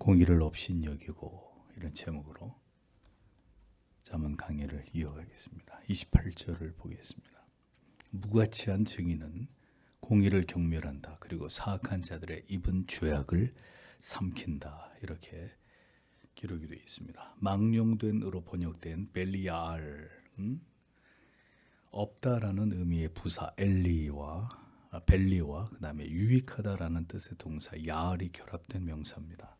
공의를 업신여기고 이런 제목으로 잠언 강의를 이어가겠습니다. 28절을 보겠습니다. 무가치한 증인은 공의를 경멸한다. 그리고 사악한 자들의 입은 죄악을 삼킨다. 이렇게 기록이 되어 있습니다. 망령된 으로 번역된 벨리알은 없다라는 의미의 부사 벨리와 그다음에 유익하다라는 뜻의 동사 야알이 결합된 명사입니다.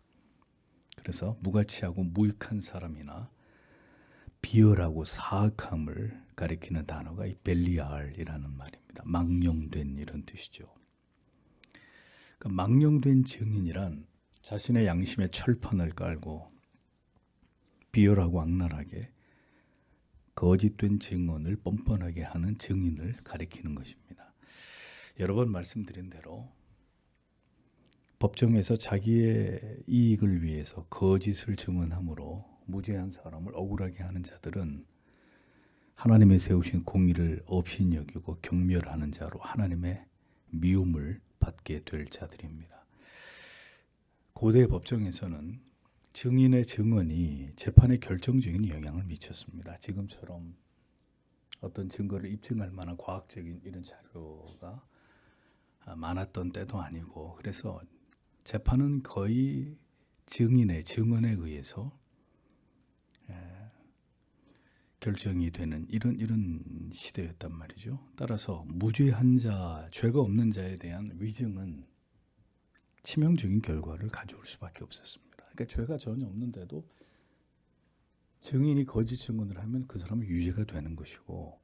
그래서 무가치하고 무익한 사람이나 비열하고 사악함을 가리키는 단어가 이 벨리알이라는 말입니다. 망령된 이런 뜻이죠. 그러니까 망령된 증인이란 자신의 양심에 철판을 깔고 비열하고 악랄하게 거짓된 증언을 뻔뻔하게 하는 증인을 가리키는 것입니다. 여러 번 말씀드린 대로 법정에서 자기의 이익을 위해서 거짓을 증언함으로 무죄한 사람을 억울하게 하는 자들은 하나님의 세우신 공의를 업신여기고 경멸하는 자로 하나님의 미움을 받게 될 자들입니다. 고대 법정에서는 증인의 증언이 재판에 결정적인 영향을 미쳤습니다. 지금처럼 어떤 증거를 입증할 만한 과학적인 이런 자료가 많았던 때도 아니고, 그래서 재판은 거의 증인의 증언에 의해서 결정이 되는 이런 시대였단 말이죠. 따라서 무죄한 자, 죄가 없는 자에 대한 위증은 치명적인 결과를 가져올 수밖에 없었습니다. 그러니까 죄가 전혀 없는데도 증인이 거짓 증언을 하면 그 사람은 유죄가 되는 것이고,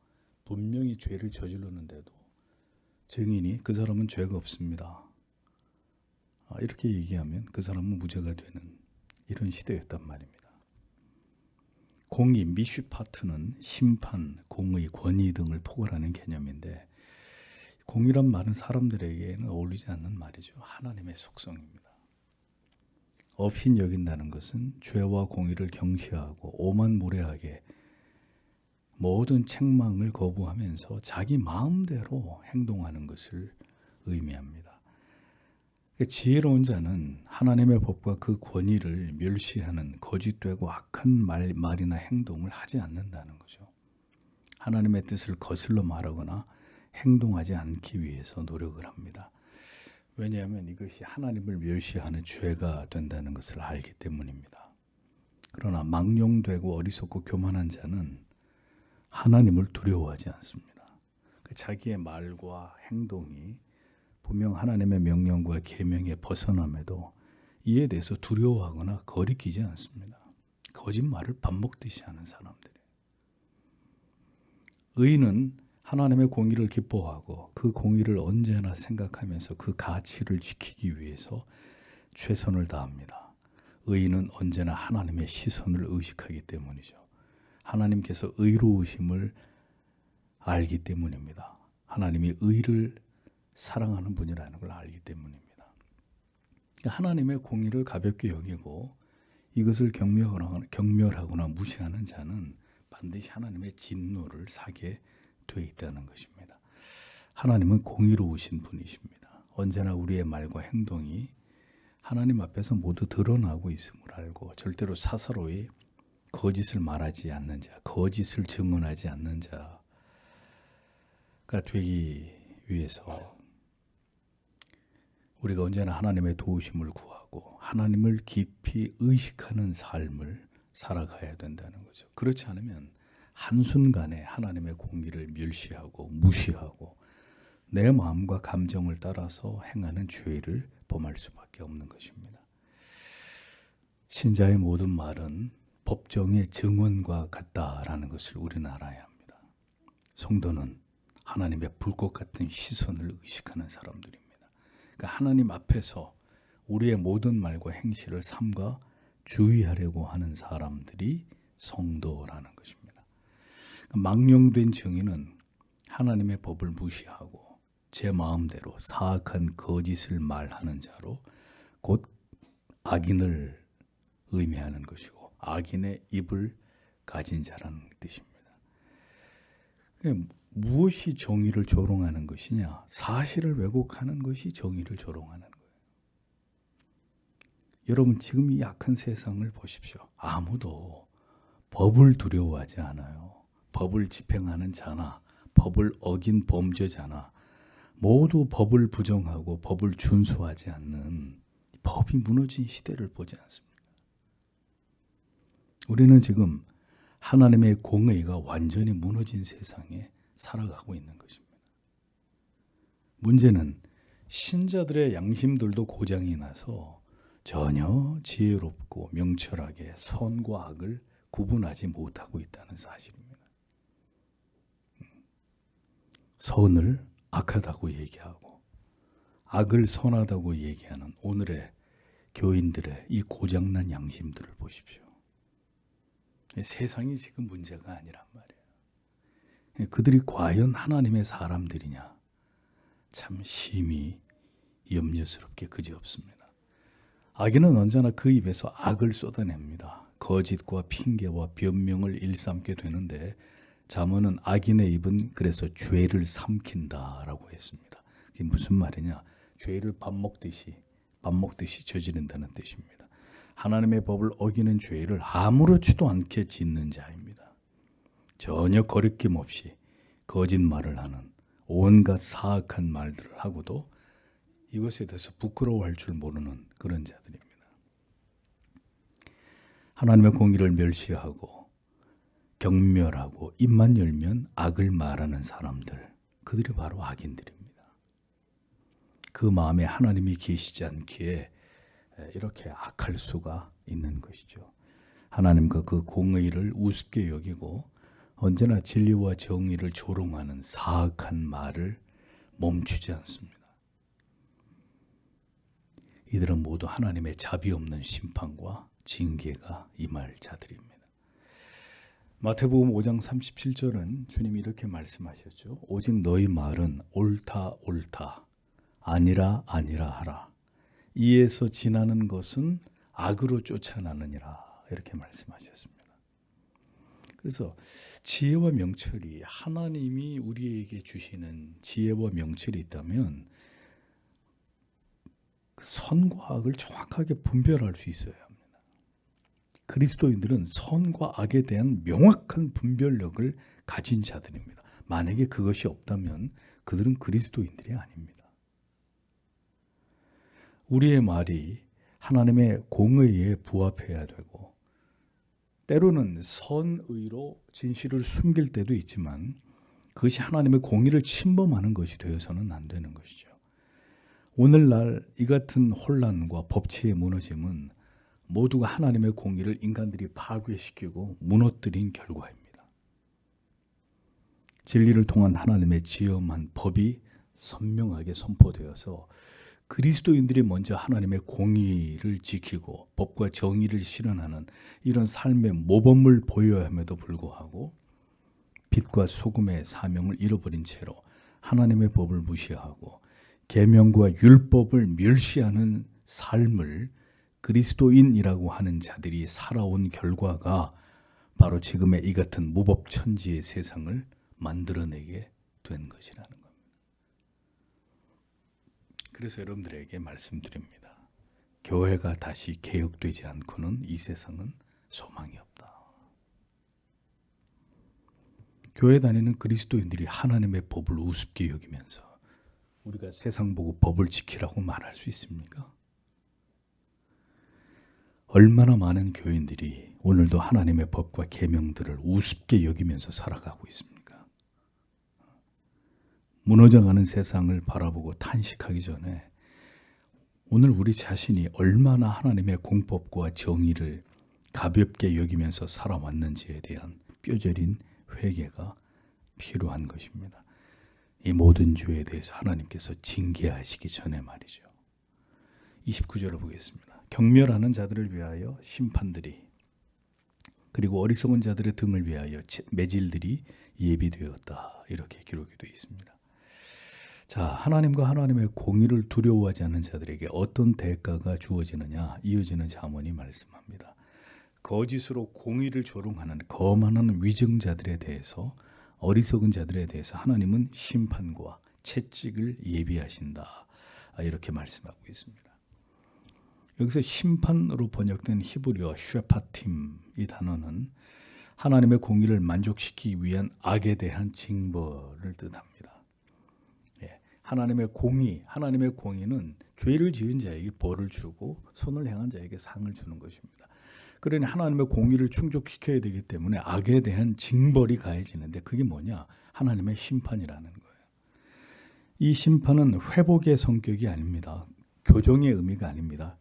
분명히 죄를 저지르는데도 증인이 그 사람은 죄가 없습니다, 이렇게 얘기하면 그 사람은 무죄가 되는 이런 시대였단 말입니다. 공의, 미슈파트는 심판, 공의, 권위 등을 포괄하는 개념인데, 공의란 말은 사람들에게는 어울리지 않는 말이죠. 하나님의 속성입니다. 업신 여긴다는 것은 죄와 공의를 경시하고 오만무례하게 모든 책망을 거부하면서 자기 마음대로 행동하는 것을 의미합니다. 지혜로운 자는 하나님의 법과 그 권위를 멸시하는 거짓되고 악한 말이나 행동을 하지 않는다는 거죠. 하나님의 뜻을 거슬러 말하거나 행동하지 않기 위해서 노력을 합니다. 왜냐하면 이것이 하나님을 멸시하는 죄가 된다는 것을 알기 때문입니다. 그러나 망령되고 어리석고 교만한 자는 하나님을 두려워하지 않습니다. 자기의 말과 행동이 분명 하나님의 명령과 계명에 벗어남에도 이에 대해서 두려워하거나 거리끼지 않습니다. 거짓말을 밥 먹듯이 하는 사람들이에요. 의인은 하나님의 공의를 기뻐하고 그 공의를 언제나 생각하면서 그 가치를 지키기 위해서 최선을 다합니다. 의인은 언제나 하나님의 시선을 의식하기 때문이죠. 하나님께서 의로우심을 알기 때문입니다. 하나님이 의를 사랑하는 분이라는 걸 알기 때문입니다. 하나님의 공의를 가볍게 여기고 이것을 경멸하거나 무시하는 자는 반드시 하나님의 진노를 사게 되어 있다는 것입니다. 하나님은 공의로우신 분이십니다. 언제나 우리의 말과 행동이 하나님 앞에서 모두 드러나고 있음을 알고 절대로 사사로이 거짓을 말하지 않는 자, 거짓을 증언하지 않는 자가 되기 위해서 우리가 언제나 하나님의 도우심을 구하고 하나님을 깊이 의식하는 삶을 살아가야 된다는 거죠. 그렇지 않으면 한순간에 하나님의 공의를 멸시하고 무시하고 내 마음과 감정을 따라서 행하는 죄를 범할 수밖에 없는 것입니다. 신자의 모든 말은 법정의 증언과 같다라는 것을 우리는 알아야 합니다. 성도는 하나님의 불꽃 같은 시선을 의식하는 사람들입니다. 그러니까 하나님 앞에서 우리의 모든 말과 행실을 삼가 주의하려고 하는 사람들이 성도라는 것입니다. 망령된 증인은 하나님의 법을 무시하고 제 마음대로 사악한 거짓을 말하는 자로 곧 악인을 의미하는 것이고 악인의 입을 가진 자라는 뜻입니다. 무엇이 정의를 조롱하는 것이냐? 사실을 왜곡하는 것이 정의를 조롱하는 거예요. 여러분 지금 이 악한 세상을 보십시오. 아무도 법을 두려워하지 않아요. 법을 집행하는 자나 법을 어긴 범죄자나 모두 법을 부정하고 법을 준수하지 않는 법이 무너진 시대를 보지 않습니까? 우리는 지금 하나님의 공의가 완전히 무너진 세상에 살아가고 있는 것입니다. 문제는 신자들의 양심들도 고장이 나서 전혀 지혜롭고 명철하게 선과 악을 구분하지 못하고 있다는 사실입니다. 선을 악하다고 얘기하고 악을 선하다고 얘기하는 오늘의 교인들의 이 고장난 양심들을 보십시오. 세상이 지금 문제가 아니란 말이에요. 그들이 과연 하나님의 사람들이냐? 참 심히 염려스럽게 그지없습니다. 악인은 언제나 그 입에서 악을 쏟아냅니다. 거짓과 핑계와 변명을 일삼게 되는데 잠언은 악인의 입은 그래서 죄를 삼킨다라고 했습니다. 그게 무슨 말이냐? 죄를 밥 먹듯이 저지른다는 뜻입니다. 하나님의 법을 어기는 죄를 아무렇지도 않게 짓는 자입니다. 전혀 거리낌 없이 거짓말을 하는 온갖 사악한 말들을 하고도 이것에 대해서 부끄러워할 줄 모르는 그런 자들입니다. 하나님의 공의를 멸시하고 경멸하고 입만 열면 악을 말하는 사람들, 그들이 바로 악인들입니다. 그 마음에 하나님이 계시지 않기에 이렇게 악할 수가 있는 것이죠. 하나님과 그 공의를 우습게 여기고 언제나 진리와 정의를 조롱하는 사악한 말을 멈추지 않습니다. 이들은 모두 하나님의 자비 없는 심판과 징계가 임할 자들입니다. 마태복음 5장 37절은 주님이 이렇게 말씀하셨죠. 오직 너희 말은 옳다 옳다 아니라 아니라 하라. 이에서 지나는 것은 악으로 쫓아나느니라. 이렇게 말씀하셨습니다. 그래서 지혜와 명철이 하나님이 우리에게 주시는 지혜와 명철이 있다면 선과 악을 정확하게 분별할 수 있어야 합니다. 그리스도인들은 선과 악에 대한 명확한 분별력을 가진 자들입니다. 만약에 그것이 없다면 그들은 그리스도인들이 아닙니다. 우리의 말이 하나님의 공의에 부합해야 되고 때로는 선의로 진실을 숨길 때도 있지만 그것이 하나님의 공의를 침범하는 것이 되어서는 안 되는 것이죠. 오늘날 이 같은 혼란과 법치의 무너짐은 모두가 하나님의 공의를 인간들이 파괴시키고 무너뜨린 결과입니다. 진리를 통한 하나님의 지엄한 법이 선명하게 선포되어서 그리스도인들이 먼저 하나님의 공의를 지키고 법과 정의를 실현하는 이런 삶의 모범을 보여야 함에도 불구하고 빛과 소금의 사명을 잃어버린 채로 하나님의 법을 무시하고 계명과 율법을 멸시하는 삶을 그리스도인이라고 하는 자들이 살아온 결과가 바로 지금의 이 같은 무법천지의 세상을 만들어내게 된 것이라는 겁니다. 그래서 여러분들에게 말씀드립니다. 교회가 다시 개혁되지 않고는 이 세상은 소망이 없다. 교회 다니는 그리스도인들이 하나님의 법을 우습게 여기면서 우리가 세상 보고 법을 지키라고 말할 수 있습니까? 얼마나 많은 교인들이 오늘도 하나님의 법과 계명들을 우습게 여기면서 살아가고 있습니까? 무너져가는 세상을 바라보고 탄식하기 전에 오늘 우리 자신이 얼마나 하나님의 공법과 정의를 가볍게 여기면서 살아왔는지에 대한 뼈저린 회개가 필요한 것입니다. 이 모든 죄에 대해서 하나님께서 징계하시기 전에 말이죠. 29절을 보겠습니다. 경멸하는 자들을 위하여 심판들이 그리고 어리석은 자들의 등을 위하여 매질들이 예비되었다. 이렇게 기록이 되어 있습니다. 자, 하나님과 하나님의 공의를 두려워하지 않는 자들에게 어떤 대가가 주어지느냐 이어지는 잠언이 말씀합니다. 거짓으로 공의를 조롱하는 거만한 위증자들에 대해서 어리석은 자들에 대해서 하나님은 심판과 채찍을 예비하신다. 이렇게 말씀하고 있습니다. 여기서 심판으로 번역된 히브리어 쉐파팀 이 단어는 하나님의 공의를 만족시키기 위한 악에 대한 징벌을 뜻합니다. 예, 하나님의 공의는 죄를 지은 자에게 벌을 주고 선을 행한 자에게 상을 주는 것입니다. 그러니 하나님의 공의를 충족시켜야 되기 때문에 악에 대한 징벌이 가해지는데 그게 뭐냐? 하나님의 심판이라는 거예요. 이 심판은 회복의 성격이 아닙니다. 교정의 의미가 아닙니다.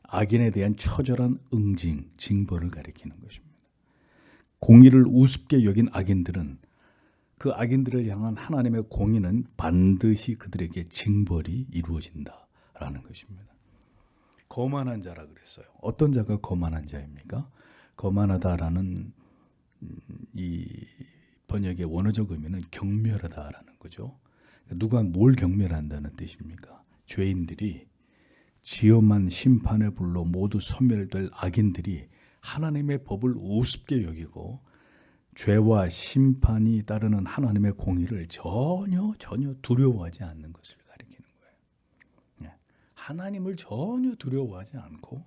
악인에 대한 처절한 응징, 징벌을 가리키는 것입니다. 공의를 우습게 여긴 악인들은 그 악인들을 향한 하나님의 공의는 반드시 그들에게 징벌이 이루어진다라는 것입니다. 거만한 자라 그랬어요. 어떤 자가 거만한 자입니까? 거만하다라는 이 번역의 원어적 의미는 경멸하다라는 거죠. 누가 뭘 경멸한다는 뜻입니까? 죄인들이 지엄한 심판의 불로 모두 소멸될 악인들이 하나님의 법을 우습게 여기고 죄와 심판이 따르는 하나님의 공의를 전혀 두려워하지 않는 것을 가리키는 거예요. 하나님을 전혀 두려워하지 않고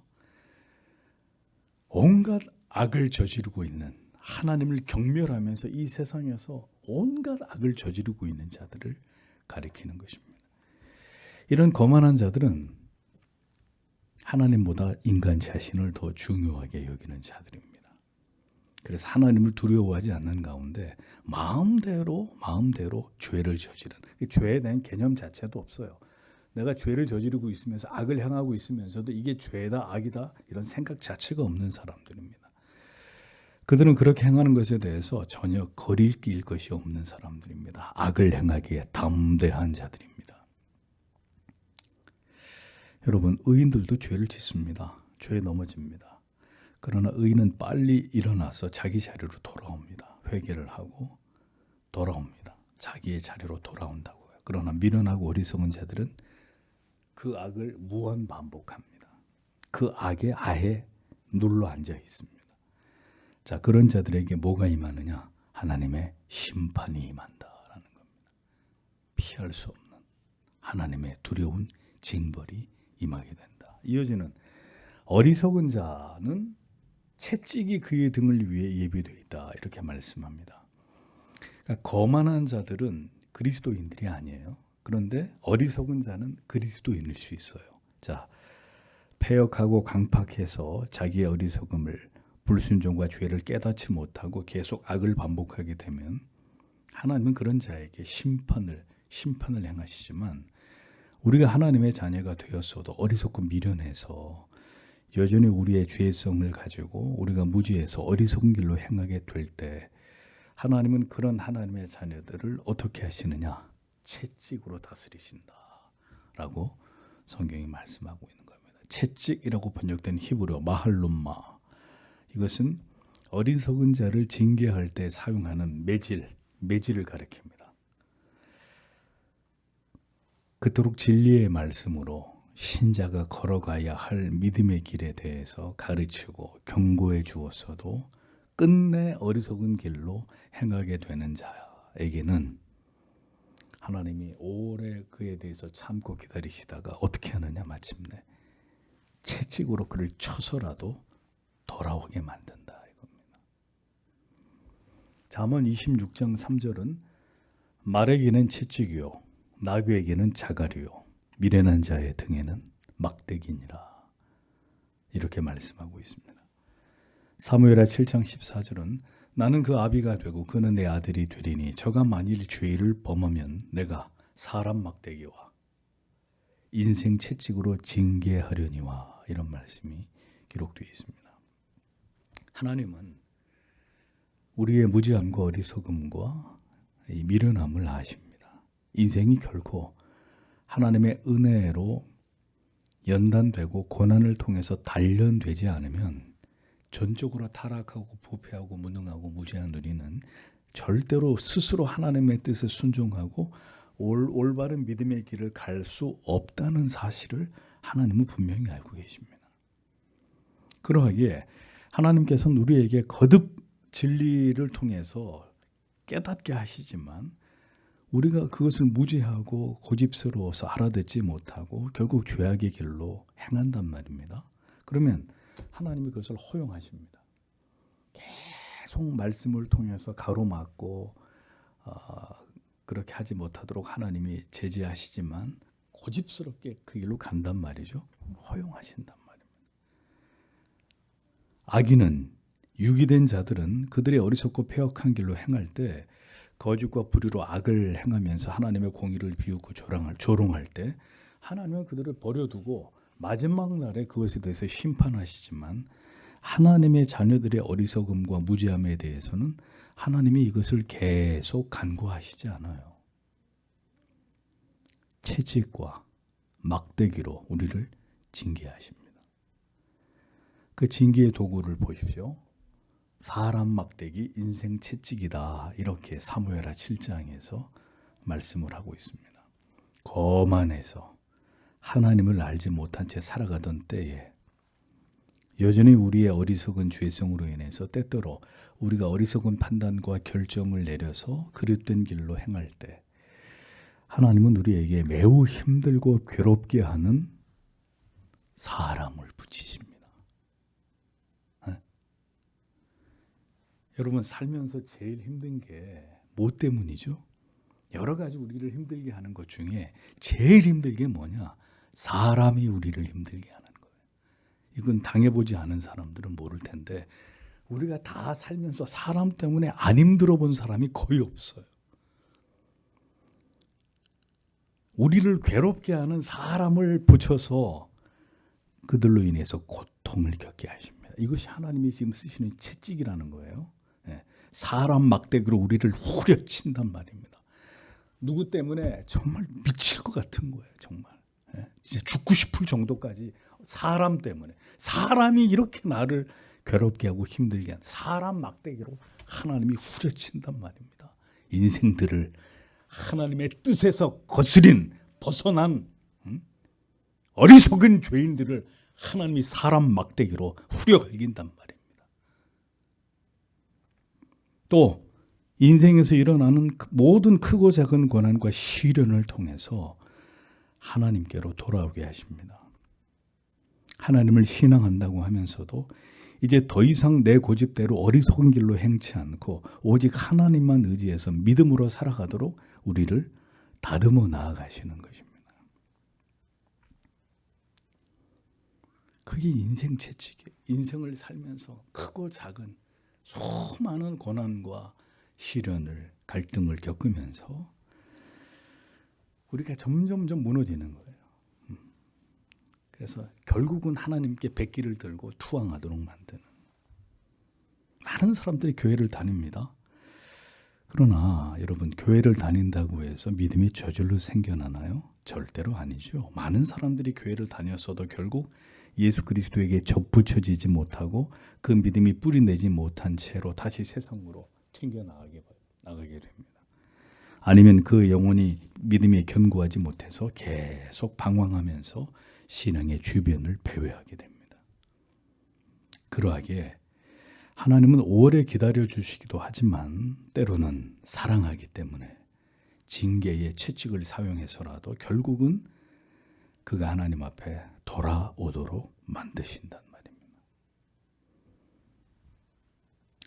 온갖 악을 저지르고 있는, 하나님을 경멸하면서 이 세상에서 온갖 악을 저지르고 있는 자들을 가리키는 것입니다. 이런 거만한 자들은 하나님보다 인간 자신을 더 중요하게 여기는 자들입니다. 그래서 하나님을 두려워하지 않는 가운데 마음대로 죄를 저지르는, 죄에 대한 개념 자체도 없어요. 내가 죄를 저지르고 있으면서 악을 행하고 있으면서도 이게 죄다 악이다 이런 생각 자체가 없는 사람들입니다. 그들은 그렇게 행하는 것에 대해서 전혀 거리낄 것이 없는 사람들입니다. 악을 행하기에 담대한 자들입니다. 여러분, 의인들도 죄를 짓습니다. 죄에 넘어집니다. 그러나 의인은 빨리 일어나서 자기 자리로 돌아옵니다. 회개를 하고 돌아옵니다. 자기의 자리로 돌아온다고요. 그러나 미련하고 어리석은 자들은 그 악을 무한 반복합니다. 그 악에 아예 눌러 앉아 있습니다. 자, 그런 자들에게 뭐가 임하느냐? 하나님의 심판이 임한다라는 겁니다. 피할 수 없는 하나님의 두려운 징벌이 임하게 된다. 이어지는 어리석은 자는 채찍이 그의 등을 위해 예비되어 있다. 이렇게 말씀합니다. 그러니까 거만한 자들은 그리스도인들이 아니에요. 그런데 어리석은 자는 그리스도인일 수 있어요. 자, 패역하고 강팍해서 자기의 어리석음을, 불순종과 죄를 깨닫지 못하고 계속 악을 반복하게 되면 하나님은 그런 자에게 심판을 행하시지만 우리가 하나님의 자녀가 되었어도 어리석고 미련해서 여전히 우리의 죄성을 가지고 우리가 무지해서 어리석은 길로 행하게 될 때 하나님은 그런 하나님의 자녀들을 어떻게 하시느냐? 채찍으로 다스리신다라고 성경이 말씀하고 있는 겁니다. 채찍이라고 번역된 히브리어 마할룸마, 이것은 어리석은 자를 징계할 때 사용하는 매질을 가리킵니다. 그토록 진리의 말씀으로 신자가 걸어가야 할 믿음의 길에 대해서 가르치고 경고해 주었어도 끝내 어리석은 길로 행하게 되는 자에게는 하나님이 오래 그에 대해서 참고 기다리시다가 어떻게 하느냐? 마침내 채찍으로 그를 쳐서라도 돌아오게 만든다 이겁니다. 잠언 26장 3절은 말에게는 채찍이요 나귀에게는 자갈이요 미련한 자의 등에는 막대기니라 이렇게 말씀하고 있습니다. 사무엘하 7장 14절은 나는 그 아비가 되고 그는 내 아들이 되리니 저가 만일 죄를 범하면 내가 사람 막대기와 인생 채찍으로 징계하려니와 이런 말씀이 기록되어 있습니다. 하나님은 우리의 무지함과 어리석음과 이 미련함을 아십니다. 인생이 결코 하나님의 은혜로 연단되고 고난을 통해서 단련되지 않으면 전적으로 타락하고 부패하고 무능하고 무지한 우리는 절대로 스스로 하나님의 뜻에 순종하고 올바른 믿음의 길을 갈 수 없다는 사실을 하나님은 분명히 알고 계십니다. 그러하기에 하나님께서는 우리에게 거듭 진리를 통해서 깨닫게 하시지만 우리가 그것을 무지하고 고집스러워서 알아듣지 못하고 결국 죄악의 길로 행한단 말입니다. 그러면 하나님이 그것을 허용하십니다. 계속 말씀을 통해서 가로막고 그렇게 하지 못하도록 하나님이 제지하시지만 고집스럽게 그 길로 간단 말이죠. 허용하신단 말입니다. 악인은 유기된 자들은 그들의 어리석고 패역한 길로 행할 때 거짓과 불의로 악을 행하면서 하나님의 공의를 비웃고 조롱할 때 하나님은 그들을 버려두고 마지막 날에 그것에 대해서 심판하시지만 하나님의 자녀들의 어리석음과 무지함에 대해서는 하나님이 이것을 계속 간구하시지 않아요. 채찍과 막대기로 우리를 징계하십니다. 그 징계의 도구를 보십시오. 사람 막대기, 인생 채찍이다. 이렇게 사무엘하 7장에서 말씀을 하고 있습니다. 거만해서 하나님을 알지 못한 채 살아가던 때에 여전히 우리의 어리석은 죄성으로 인해서 때때로 우리가 어리석은 판단과 결정을 내려서 그릇된 길로 행할 때 하나님은 우리에게 매우 힘들고 괴롭게 하는 사람을 붙이십니다. 여러분 살면서 제일 힘든 게 뭐 때문이죠? 여러 가지 우리를 힘들게 하는 것 중에 제일 힘든 게 뭐냐? 사람이 우리를 힘들게 하는 거예요. 이건 당해보지 않은 사람들은 모를 텐데 우리가 다 살면서 사람 때문에 안 힘들어 본 사람이 거의 없어요. 우리를 괴롭게 하는 사람을 붙여서 그들로 인해서 고통을 겪게 하십니다. 이것이 하나님이 지금 쓰시는 채찍이라는 거예요. 사람 막대기로 우리를 후려친단 말입니다. 누구 때문에 정말 미칠 것 같은 거예요. 정말 진짜 죽고 싶을 정도까지 사람 때문에 사람이 이렇게 나를 괴롭게 하고 힘들게 하는 사람 막대기로 하나님이 후려친단 말입니다. 인생들을 하나님의 뜻에서 거스린 벗어난 어리석은 죄인들을 하나님이 사람 막대기로 후려갈긴단 말입니다. 또 인생에서 일어나는 모든 크고 작은 고난과 시련을 통해서 하나님께로 돌아오게 하십니다. 하나님을 신앙한다고 하면서도 이제 더 이상 내 고집대로 어리석은 길로 행치 않고 오직 하나님만 의지해서 믿음으로 살아가도록 우리를 다듬어 나아가시는 것입니다. 그게 인생 채찍이에요. 인생을 살면서 크고 작은 수많은 고난과 시련을 갈등을 겪으면서 우리가 점점점 무너지는 거예요. 그래서 결국은 하나님께 백기를 들고 투항하도록 만드는 많은 사람들이 교회를 다닙니다. 그러나 여러분 교회를 다닌다고 해서 믿음이 저절로 생겨나나요? 절대로 아니죠. 많은 사람들이 교회를 다녔어도 결국 예수 그리스도에게 접붙여지지 못하고 그 믿음이 뿌리내지 못한 채로 다시 세상으로 튕겨나가게 됩니다. 아니면 그 영혼이 믿음에 견고하지 못해서 계속 방황하면서 신앙의 주변을 배회하게 됩니다. 그러하기에 하나님은 오래 기다려 주시기도 하지만 때로는 사랑하기 때문에 징계의 채찍을 사용해서라도 결국은 그가 하나님 앞에 돌아오도록 만드신단 말입니다.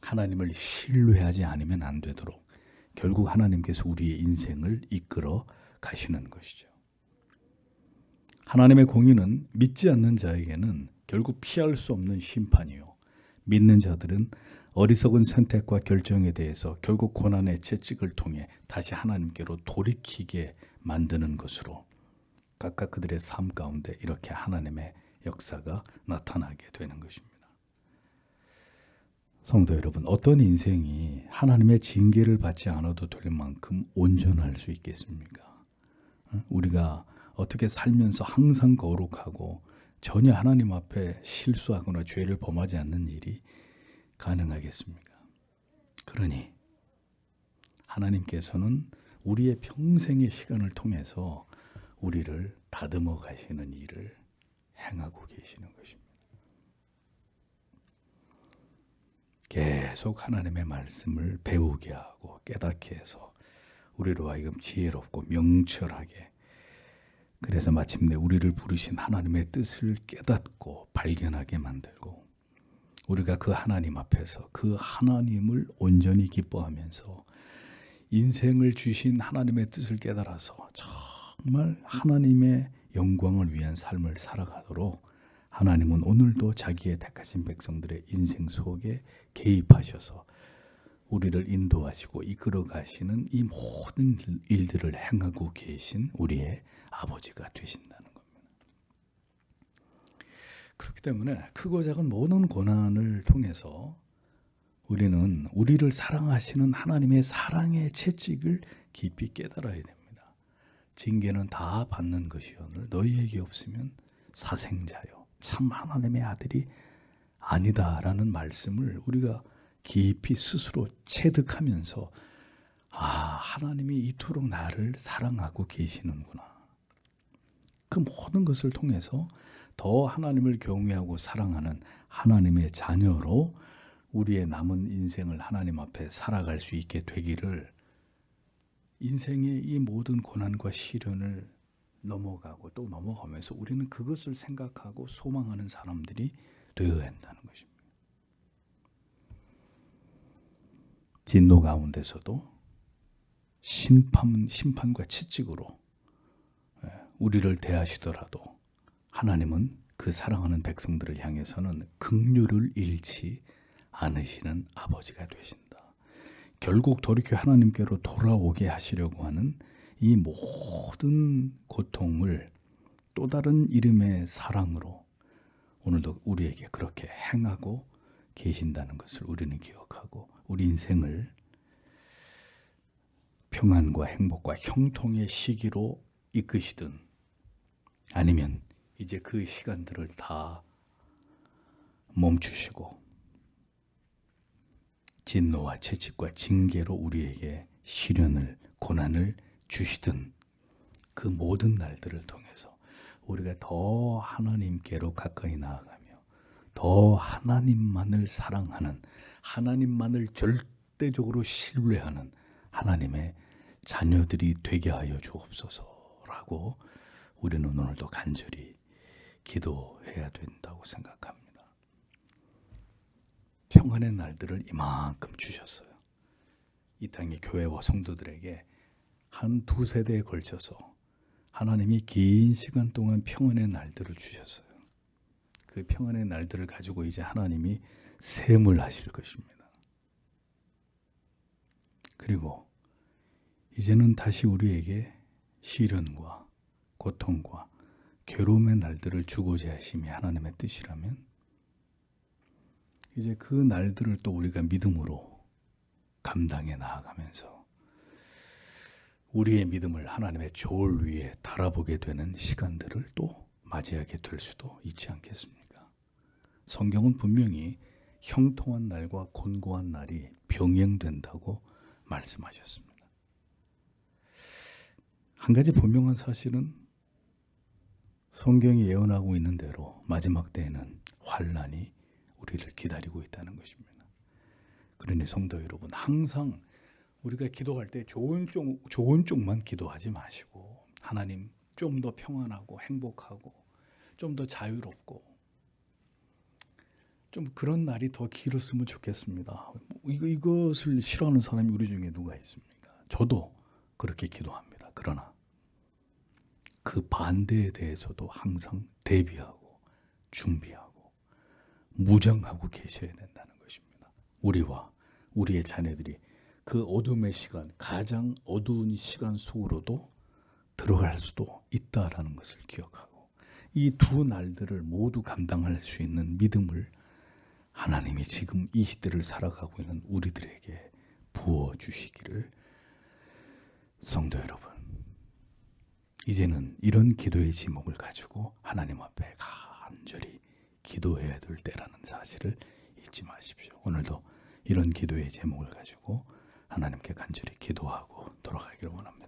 하나님을 신뢰하지 않으면 안 되도록 결국 하나님께서 우리의 인생을 이끌어 가시는 것이죠. 하나님의 공의는 믿지 않는 자에게는 결국 피할 수 없는 심판이요. 믿는 자들은 어리석은 선택과 결정에 대해서 결국 고난의 채찍을 통해 다시 하나님께로 돌이키게 만드는 것으로 각각 그들의 삶 가운데 이렇게 하나님의 역사가 나타나게 되는 것입니다. 성도 여러분, 어떤 인생이 하나님의 징계를 받지 않아도 될 만큼 온전할 수 있겠습니까? 우리가 어떻게 살면서 항상 거룩하고 전혀 하나님 앞에 실수하거나 죄를 범하지 않는 일이 가능하겠습니까? 그러니 하나님께서는 우리의 평생의 시간을 통해서 우리를 다듬어 가시는 일을 행하고 계시는 것입니다. 계속 하나님의 말씀을 배우게 하고 깨닫게 해서 우리로 하여금 지혜롭고 명철하게 그래서 마침내 우리를 부르신 하나님의 뜻을 깨닫고 발견하게 만들고 우리가 그 하나님 앞에서 그 하나님을 온전히 기뻐하면서 인생을 주신 하나님의 뜻을 깨달아서 정말 하나님의 영광을 위한 삶을 살아가도록 하나님은 오늘도 자기의 택하신 백성들의 인생 속에 개입하셔서 우리를 인도하시고 이끌어 가시는 이 모든 일들을 행하고 계신 우리의 아버지가 되신다는 겁니다. 그렇기 때문에 크고 작은 모든 고난을 통해서 우리는 우리를 사랑하시는 하나님의 사랑의 채찍을 깊이 깨달아야 됩니다. 징계는 다 받는 것이오늘 너희에게 없으면 사생자요 참 하나님의 아들이 아니다라는 말씀을 우리가 깊이 스스로 체득하면서 하나님이 이토록 나를 사랑하고 계시는구나. 그 모든 것을 통해서 더 하나님을 경외하고 사랑하는 하나님의 자녀로 우리의 남은 인생을 하나님 앞에 살아갈 수 있게 되기를 인생의 이 모든 고난과 시련을 넘어가고 또 넘어가면서 우리는 그것을 생각하고 소망하는 사람들이 되어야 한다는 것입니다. 진노 가운데서도 심판과 채찍으로 우리를 대하시더라도 하나님은 그 사랑하는 백성들을 향해서는 긍휼을 잃지 않으시는 아버지가 되신다. 결국 돌이켜 하나님께로 돌아오게 하시려고 하는 이 모든 고통을 또 다른 이름의 사랑으로 오늘도 우리에게 그렇게 행하고 계신다는 것을 우리는 기억하고 우리 인생을 평안과 행복과 형통의 시기로 이끄시든 아니면 이제 그 시간들을 다 멈추시고 진노와 채찍과 징계로 우리에게 시련을 고난을 주시든 그 모든 날들을 통해서 우리가 더 하나님께로 가까이 나아가며 더 하나님만을 사랑하는 하나님만을 절대적으로 신뢰하는 하나님의 자녀들이 되게 하여 주옵소서라고 우리는 오늘도 간절히 기도해야 된다고 생각합니다. 평안의 날들을 이만큼 주셨어요. 이 땅의 교회와 성도들에게 한 두 세대에 걸쳐서 하나님이 긴 시간 동안 평안의 날들을 주셨어요. 그 평안의 날들을 가지고 이제 하나님이 셈을 하실 것입니다. 그리고 이제는 다시 우리에게 시련과 고통과 괴로움의 날들을 주고자 하심이 하나님의 뜻이라면 이제 그 날들을 또 우리가 믿음으로 감당해 나아가면서 우리의 믿음을 하나님의 조울 위에 달아보게 되는 시간들을 또 맞이하게 될 수도 있지 않겠습니까? 성경은 분명히 형통한 날과 곤고한 날이 병행된다고 말씀하셨습니다. 한 가지 분명한 사실은 성경이 예언하고 있는 대로 마지막 때에는 환난이 우리를 기다리고 있다는 것입니다. 그러니 성도 여러분, 항상 우리가 기도할 때 좋은 쪽만 기도하지 마시고 하나님 좀 더 평안하고 행복하고 좀 더 자유롭고 좀 그런 날이 더 길었으면 좋겠습니다. 이것을 싫어하는 사람이 우리 중에 누가 있습니까? 저도 그렇게 기도합니다. 그러나 그 반대에 대해서도 항상 대비하고 준비하고 무장하고 계셔야 된다는 것입니다. 우리와 우리의 자녀들이 그 어둠의 시간, 가장 어두운 시간 속으로도 들어갈 수도 있다라는 것을 기억하고 이 두 날들을 모두 감당할 수 있는 믿음을 하나님이 지금 이 시대를 살아가고 있는 우리들에게 부어주시기를 성도 여러분, 이제는 이런 기도의 제목을 가지고 하나님 앞에 간절히 기도해야 될 때라는 사실을 잊지 마십시오. 오늘도 이런 기도의 제목을 가지고 하나님께 간절히 기도하고 돌아가기를 원합니다.